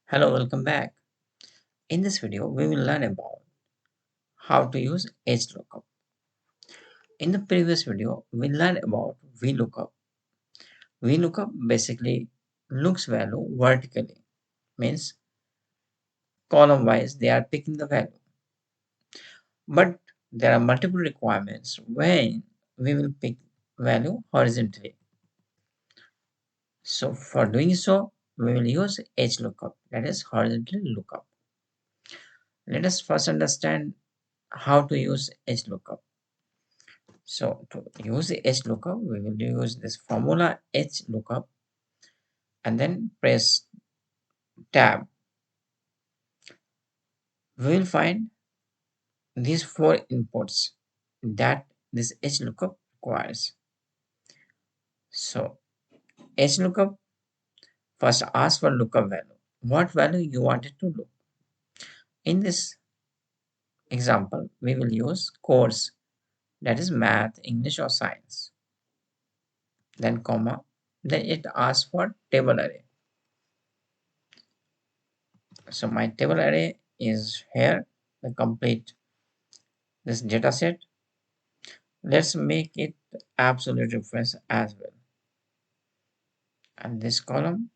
Hello, welcome back. In this video, we will learn about how to use Hlookup. In the previous video, we learned about VLOOKUP. VLOOKUp basically looks value vertically, means column wise they are picking the value. But there are multiple requirements when we will pick value horizontally. So for doing so, we will use Hlookup, that is horizontal lookup. Let us first understand how to use Hlookup. So to use the Hlookup, we will use this formula Hlookup and then press tab. We will find these four inputs that this Hlookup requires. So Hlookup first asks for lookup value. What value you want it to look. In this example, we will use course, that is math, English or science. Then comma, then it asks for table array. So my table array is here, the complete this data set. Let's make it absolute reference as well. And this column,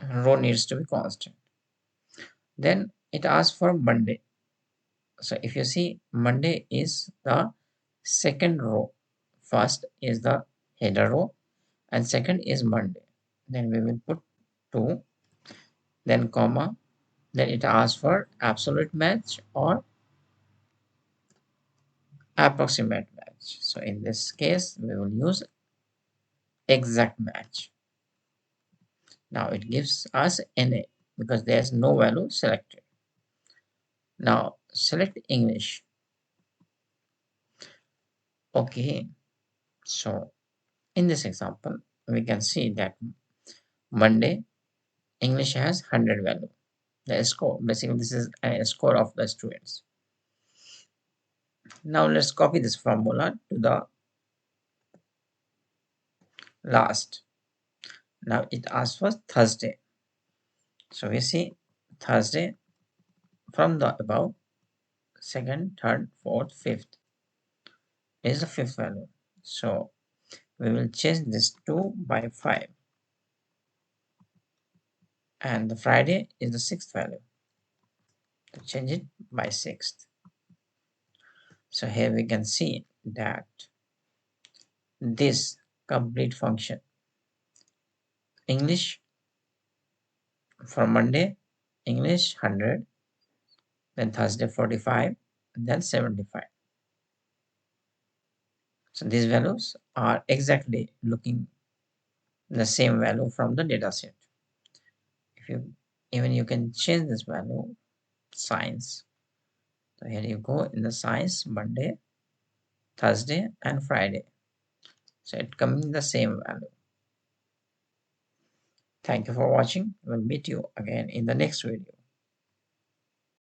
row needs to be constant. Then it asks for Monday. So if you see, Monday is the second row. First is the header row and second is Monday. Then we will put 2, then comma, then it asks for absolute match or approximate match. So in this case, we will use exact match. Now it gives us NA because there's no value selected. Now select English. Okay, so in this example, we can see that Monday, English has 100 value. The score, basically this is a score of the students. Now let's copy this formula to the last. Now it asks for Thursday. So we see Thursday from the above, second, third, fourth, fifth is the fifth value. So we will change this 2 by 5 and the Friday is the sixth value, to change it by sixth. So here we can see that this complete function English for Monday, English 100, then Thursday 45, then 75. So these values are exactly looking the same value from the data set. If you even you can change this value science. So here you go in the science Monday, Thursday and Friday. So it coming the same value. Thank you for watching. We'll meet you again in the next video.